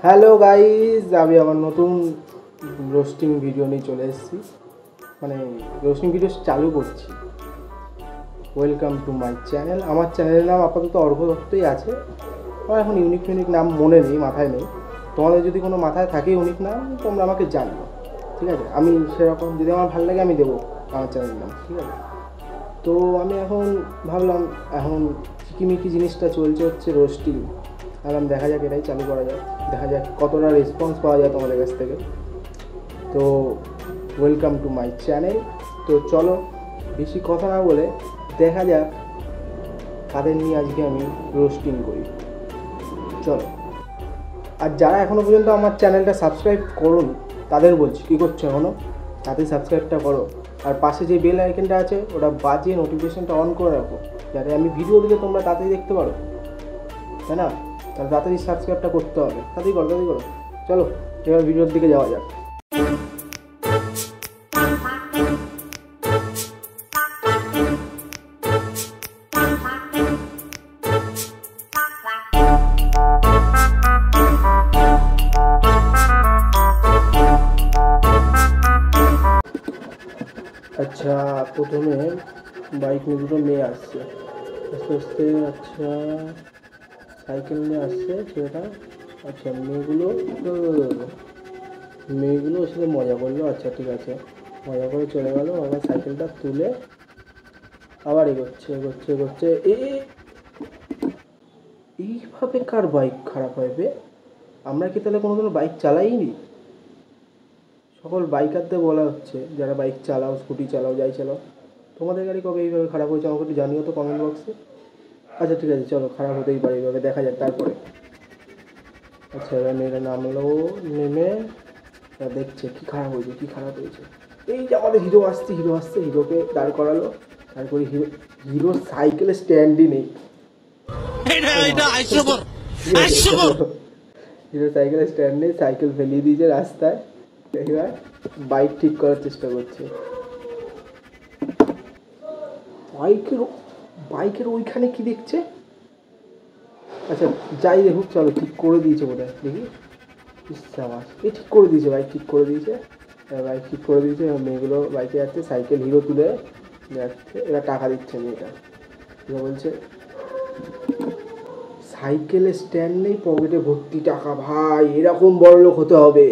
Hello guys, আমি আমার নতুন রোস্টিং ভিডিও নিয়ে চলে এসেছি, মানে রোস্টিং ভিডিও চালু করছি। Welcome to my channel. আমার চ্যানেলের নাম আপাতত অর্ঘ্য দত্তই আছে। আমার এখন ইউনিক নাম মনে নেই, মাথায় নেই। তোমাদের যদি কোনো মাথায় থাকে ইউনিক নাম, তোমরা আমাকে জানিও, ঠিক আছে? আমি সেরকম যদি আমার ভালো লাগে আমি দেবো আমার চ্যানেলের নাম, ঠিক আছে? তো আমি এখন ভাবলাম, এখন চিকিমিকি জিনিসটা চলছে হচ্ছে রোস্টিং। ভাবলাম দেখা যাক, এটাই চালু করা যাক, দেখা যাক কতটা রেসপন্স পাওয়া যায় তোমাদের কাছ থেকে। তো ওয়েলকাম টু মাই চ্যানেল। তো চলো বেশি কথা না বলে দেখা যাক কাদের নিয়ে আজকে আমি রোস্টিং করি। চলো। আর যারা এখনও পর্যন্ত আমার চ্যানেলটা সাবস্ক্রাইব করুন তাদের বলছি, কী করছো এখনও, তাদের সাবস্ক্রাইবটা করো। আর পাশে যে বেল আইকনটা আছে ওটা বাজিয়ে নোটিফিকেশনটা অন করে রাখো, যাতে আমি ভিডিও দিলে তোমরা তাড়াতাড়ি দেখতে পারো, তাই না? তাহলে তাড়াতাড়ি সাবস্ক্রাইবটা করতে হবে, তাড়াতাড়ি করো। চলো এবার ভিডিওর দিকে যাওয়া যাক। আচ্ছা, প্রথমে বাইক নিয়ে দুটো মেয়ে আসছে আস্তে আস্তে। আচ্ছা, সাইকেল নিয়ে আসছে ছেলেটা। আচ্ছা, মেয়েগুলো ওর সাথে মজা করলো। আচ্ছা ঠিক আছে, মজা করে চলে গেল। আবার সাইকেলটা তুলে আবার এগোচ্ছে। এইভাবে কার বাইক খারাপ হবে? আমরা কি তাহলে কোনোদিনও বাইক চালাইনি? সকল বাইকারদের বলা হচ্ছে, যারা বাইক চালাও, স্কুটি চালাও, যাই চালাও, তোমাদের গাড়ি কবে এইভাবে খারাপ হয়েছে আমাকে একটু জানিও তো কমেন্ট বক্সে। আচ্ছা ঠিক আছে, চলো, খারাপ হতেই পারে, এইভাবে দেখা যাক তারপরে। আচ্ছা, এবার মেয়েরা নামলো, নেমে দেখছে কি খারাপ হয়েছে। এই যে আমাদের হিরো আসছে, হিরোকে দাঁড় করালো। তারপরে হিরো সাইকেলে স্ট্যান্ডই নেই। হিরো সাইকেলে স্ট্যান্ড নেই, সাইকেল ফেলিয়ে দিয়েছে রাস্তায়। এবার বাইক ঠিক করার চেষ্টা করছে। বাইকের ওইখানে কি দেখছে? আচ্ছা যাই দেখুক, চলো, ঠিক করে দিয়েছে বোধহয়, দেখি। এই ঠিক করে দিয়েছে, বাইক ঠিক করে দিয়েছে। এবার মেয়েগুলো বাইকে যাচ্ছে, সাইকেল হিরো তুলে যাচ্ছে। এবার টাকা দিচ্ছে মেয়েটা। হিরো বলছে সাইকেলে স্ট্যান্ড নেই, পকেটে ভর্তি টাকা, ভাই এরকম বড় লোক হতে হবে।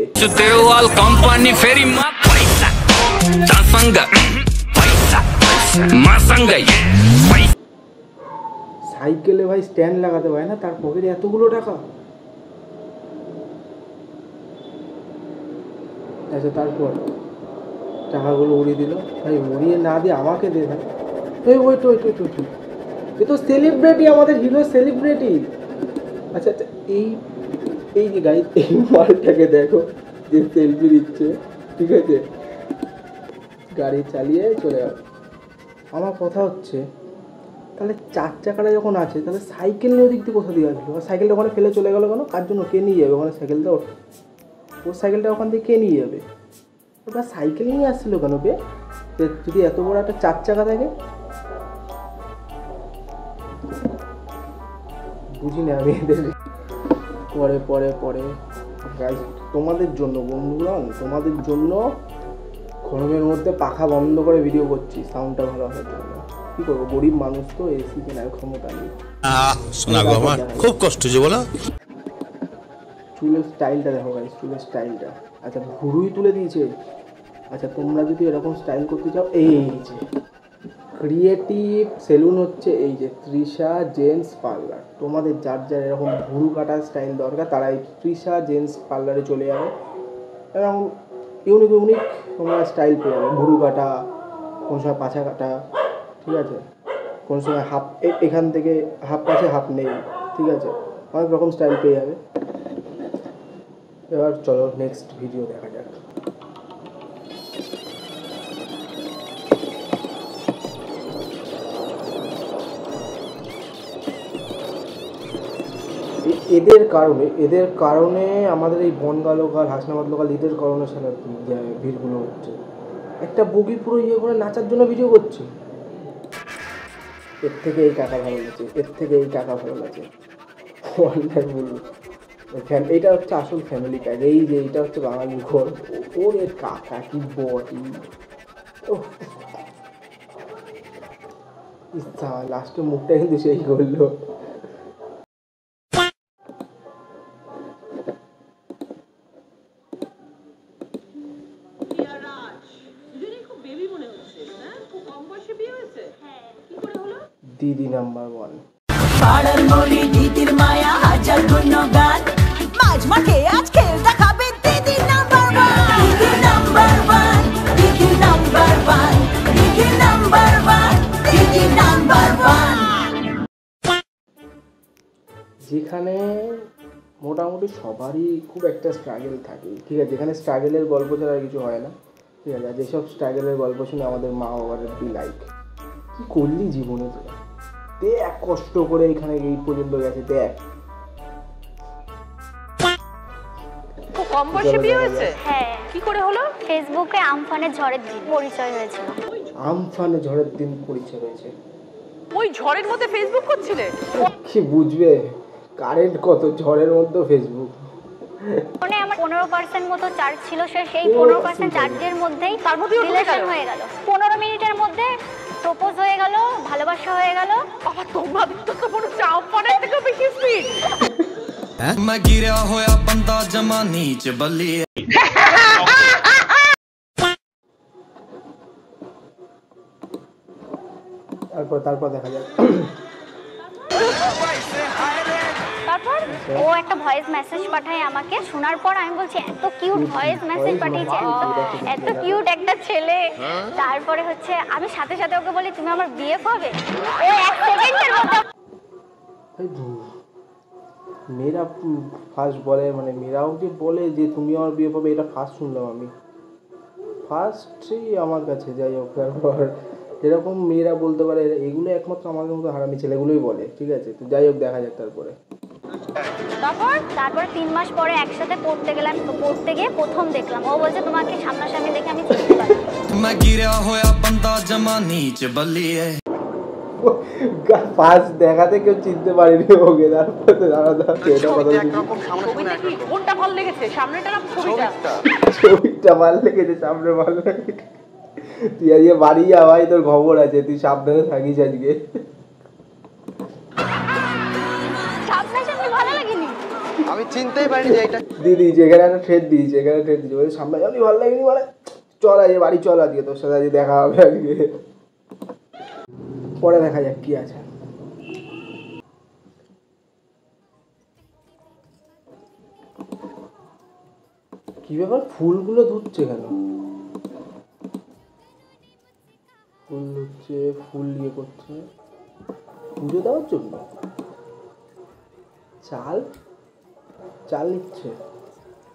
সাইকেলে ভাই স্ট্যান্ড লাগাতে পারে না, তার পকেটে এতগুলো টাকা। আচ্ছা, তারপর টাকাগুলো উড়িয়ে দিল। ভাই উড়িয়ে না দিয়ে আমাকে দে ভাই। ওই এ তো সেলিব্রিটি, আমাদের হিরো সেলিব্রিটি। আচ্ছা, এই যে গাইজ, এই মালটাকে দেখো যে সেলফি দিচ্ছে, ঠিক আছে? গাড়ি চালিয়ে চলে গেল। আমার কথা হচ্ছে, তাহলে চার চাকাটা যখন আছে, তাহলে সাইকেল নিয়ে ওদিক দিয়ে কোথা দিয়ে আসলো? আর সাইকেলটা ওখানে ফেলে চলে গেলো কেন? কার জন্য? কে নিয়ে যাবে ওখানে সাইকেলটা? ওর সাইকেলটা ওখান থেকে কে নিয়ে যাবে? ওটা সাইকেল নিয়ে আসছিলো কেন বে? যদি এত বড় একটা চার চাকা থাকে, বুঝি না আমি এদের। পরে গাইজ, তোমাদের জন্য বন্ধুগণ, তোমাদের জন্য গরমের মধ্যে পাখা বন্ধ করে ভিডিও করছি, সাউন্ডটা ভালো আসার জন্য। কি করবো, গরিব মানুষ তো, এসি কেনার ক্ষমতা নেই। খুব কষ্ট যে বলো। চুলের স্টাইলটা দেখো গাইজ, চুলের স্টাইলটা। আচ্ছা, ভুরুই তুলে দিয়েছে। আচ্ছা, তোমরা যদি এরকম স্টাইল করতে চাও, এই যে ক্রিয়েটিভ সেলুন হচ্ছে এই যে তৃষা জেন্টস পার্লার। তোমাদের যার এরকম ভুরু কাটার স্টাইল দরকার, তারা এই তৃষা জেন্টস পার্লারে চলে যাবে। এরকম ইউনিক তোমরা স্টাইল পেয়ে যাবে। ভুরু কাটা, কোন সময় পাছা কাটা, ঠিক আছে? কোন সময় হাফ, এখান থেকে হাফ আছে হাফ নেই, ঠিক আছে? অনেক রকম স্টাইল পেয়ে যাবে। এবার চলো নেক্সট ভিডিও দেখা যাক। এদের কারণে আমাদের এই বনগাঁ লোকাল, হাসনাবাদ লোকাল, এদের কারণে সারা ভিড়গুলো হচ্ছে। একটা বগি পুরো ইয়ে করে নাচার জন্য ভিডিও করছে। এর থেকে এই কাকা ভালো লাগছে, ওয়ান্ডারফুল। এইটা হচ্ছে আসল ফ্যামিলি প্যাক। এই যে এইটা হচ্ছে বাঙালির ঘর। ওরে কাকা কি বডি! ইচ্ছা লাস্টে মুখটা কিন্তু সেই করলো। দিদি নাম্বার 1। পাড়ার মলি দিদির মায়া হাজার গুণগান মাঝ মাঠে আজ খেল দেখাবে দিদি নাম্বার 1 দিদি নাম্বার 1 দিদি নাম্বার 1 দিদি নাম্বার 1 দিদি নাম্বার 1। যেখানে মোটামুটি সবারই খুব একটা স্ট্রাগল থাকে, ঠিক আছে, যেখানে স্ট্রাগলের গল্প ছাড়া কিছু হয় না, ঠিক আছে। আর যেসব স্ট্রাগলের গল্প শুনে আমাদের মা বাবার বি লাইক, কী করলি জীবনে তোরা, দেখ কষ্ট করে এখানে এই পর্যন্ত গেছে, দেখ। কম বয়সে বিয়ে হয়েছে? হ্যাঁ। কি করে হলো? ফেসবুকে আমফানের ঝড়ের দিন পরিচয় হয়েছিল। আমফানে ঝড়ের দিন পরিচয় হয়েছে। ওই ঝড়ের মধ্যে ফেসবুক করছিলে? কি বুঝবে, কারেন্ট কত, ঝড়ের মধ্যে ফেসবুক। ফোনে আমার 15% মতো চার্জ ছিল, সেই 15% চার্জের মধ্যেই তার মধ্যেই রিলেশন হয়ে গেল। 15 মিনিটের মধ্যে প্রপোজ হয়ে গেল, ভালোবাসা হয়ে গেল। বাবা তোমাদের তো কোনো চাপ পড়ে থেকে বেশি স্পিড। मैं गिरा होया बंदा जमा नीच बल्ली তারপর দেখা যায়। তারপর ও একটা ভয়েস মেসেজ পাঠায় আমাকে, শোনার পর আমি বলছি এত কিউট ভয়েস মেসেজ পাঠিয়েছে, এত কিউট একটা ছেলে। তারপরে হচ্ছে আমি সাথে সাথে ওকে বলি তুমি আমার বিয়ে হবে। ও 1 সেকেন্ডের মধ্যে মেয়েরা ফার্স্ট বলে, মানে মেয়েরাও যে বলে যে তুমি আমার বিয়ে পাবে, এটা ফার্স্ট শুনলাম আমি, ফার্স্টই আমার কাছে। যাই হোক, তারপর এরকম মেয়েরা বলতে পারে, এগুলো একমাত্র আমাদের মতো হারামি ছেলেগুলোই বলে, ঠিক আছে। তো যাই হোক, দেখা যাক তারপরে। তারপরে 3 মাস পরে একসাথে পড়তে গেলাম। তো পড়তে গিয়ে প্রথম দেখলাম, ও বলছে তোমাকে সামনাসামনি দেখে আমি চিনতে পারি। मैं गिरा होया बंदा जमा नीच बल्ली ফার্স্ট দেখাতে কেউ চিনতে পারিনি ওকে, তারপরে দাঁড়া ছবিতে কি কোনটা ভালো লেগেছে, সামনেটা না ছবিটা? ছবিটা ভালো লেগেছে, সামনে ভালো লাগে। তুই আজকে বাড়ি যা ভাই, তোর খবর আছে, তুই সাবধানে থাকিস আজকে। সামনাসামনি ভালো লাগেনি, আমি চিনতেই পারিনি যে এটা দিদি যেখানে একটা ট্রেড দিয়েছে, এখানে ট্রেড দিয়েছে, বলছে সামনাসামনি ভালো লাগেনি, মানে চল আজকে বাড়ি চল, আজকে তোর সাথে আজকে দেখা হবে আজকে। পরে দেখা যাক কি আছে। কি ব্যাপার, ফুলগুলো ধুচ্ছে কেন? ফুল ধুচ্ছে, ফুল ইয়ে করছে পুজো দেওয়ার জন্য। চাল চাল নিচ্ছে,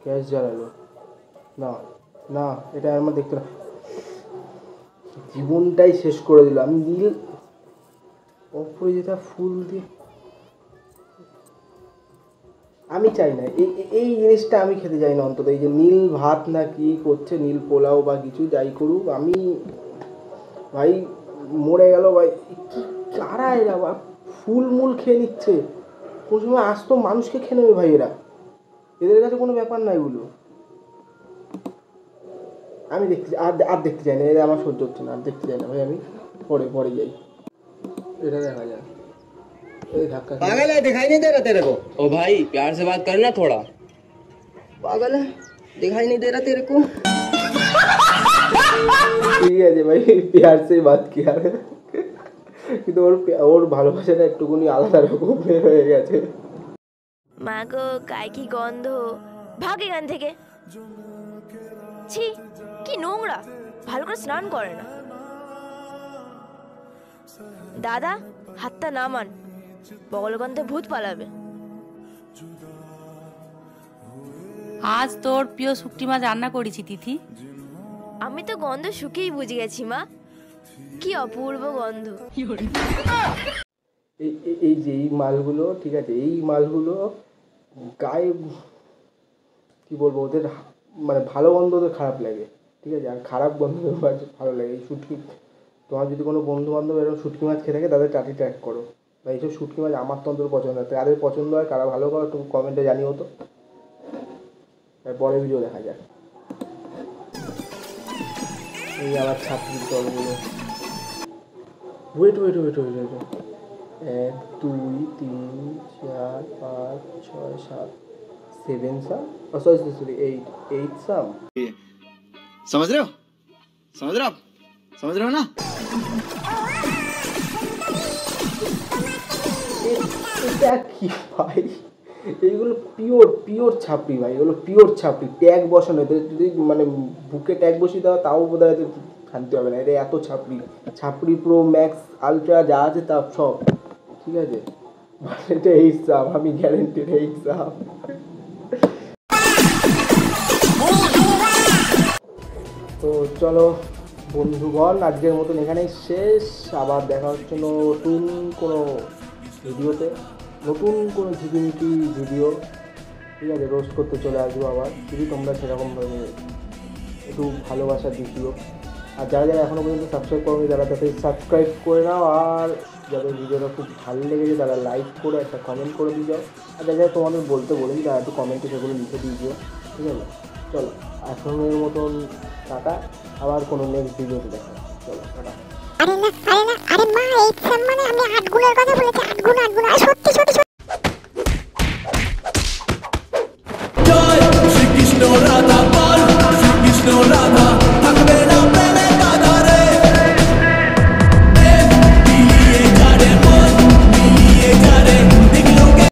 গ্যাস জ্বালালো না, না এটা আমার দেখতে না, জীবনটাই শেষ করে দিল। আমি নীল অপরাজিতা ফুল দিয়ে, আমি চাই না এই জিনিসটা, আমি খেতে চাই না অন্তত। এই যে নীল ভাত না কি করছে, নীল পোলাও বা কিছু যাই করুক, আমি ভাই মরে গেল ভাই, কি কারা এরা, ফুল মূল খেয়ে নিচ্ছে। কোন সময় আসতো মানুষকে খেয়ে নেবে ভাই এরা, এদের কাছে কোনো ব্যাপার না এগুলো। আমি দেখতে আর দেখতে চাই না, এরা আমার সহ্য হচ্ছে না, আর দেখতে চাই না ভাই। আমি পরে যাই, এটা দেখা যায়। पागल है, दिखाई नहीं दे रहा तेरे को? ओ भाई प्यार से बात करना थोड़ा। पागल है, दिखाई नहीं दे रहा तेरे को? ঠিক আছে ভাই, প্যার সে বাত কিয়া, কিন্তু ওর ভালোবাসাটা একটুকুনি আলাদা রকম বের হয়ে গেছে। মা গো গায়ে কি গন্ধ, ভাগ এখান থেকে। ছি কি নোংরা, ভালো করে স্নান করে না। দাদা হাতটা নামান, বগলগন্ধে ভূত পালাবে। আজ তোর প্রিয় শুকটি মাছ রান্না করেছি তিথি। আমি তো গন্ধ শুকেই বুঝে গেছি মা, কি অপূর্ব গন্ধ। এই যে এই মালগুলো, ঠিক আছে, এই মালগুলো গায়ে কি বলবো, ওদের মানে ভালো গন্ধ ওদের খারাপ লাগে, ঠিক আছে, আর খারাপ গন্ধ ভালো লাগে। এই শুটকি, তোমার যদি কোনো বন্ধু বান্ধব এরকম শুটকি মাছ খেয়ে থাকে, তাদের চাটি ট্র্যাক করো, এইসব শুটকি মাছ আমার তন্ত্র পছন্দ হয়, কাদের পছন্দ হয়, কারা ভালো করে একটু কমেন্টে জানিও তো। পরে ভিডিও দেখা যাক। এই আবার ছাত্রীর দলগুলো। ওয়েট 1 2 3 4 5 6 7 7 সাম, সরি 8 সাম। समझ रहे हो ना? এটা কি ভাই, এইগুলো পিওর ছাপড়ি ভাই, এগুলো পিওর ছাপড়ি, ট্যাগ বসানো। এদের যদি মানে বুকে ট্যাগ বসিয়ে দেওয়া তাও বোধ হয় শান্তি হবে না। এটা এত ছাপড়ি প্রো ম্যাক্স আলট্রা যা আছে তা সব ঠিক আছে। এটা 8 সাম, আমি গ্যারেন্টি 8 সাম। তো চলো বন্ধুগণ, আজকের মতন এখানেই শেষ। আবার দেখা হচ্ছে নতুন কোনো ভিডিওতে, নতুন কোনো ঝিকিমিকি ভিডিও, ঠিক আছে। রোস্ট করতে চলে আসবো আবার, যদি তোমরা সেরকমভাবে একটু ভালোবাসা দিও। আর যারা যারা এখনও পর্যন্ত সাবস্ক্রাইব করোনি তারা তাদের সাবস্ক্রাইব করে নাও, আর যাদের ভিডিওটা খুব ভালো লেগেছে তারা লাইক করে একটা কমেন্ট করে দিয়ে যাও। আর যারা যারা তোমাদের বলতে বলেছি তারা একটু কমেন্টে সেগুলো লিখে দিয়ে দিও, ঠিক আছে। চলো এখনের মতন টাটা, আবার কোনো নেক্সট ভিডিওতে দেখা। চলো টাটা। আরে মা 8 সাম মানে আমি 8 গুণের কথা বলেছি, 8 গুণ আর সত্যি জয় শ্রীকৃষ্ণ রাধা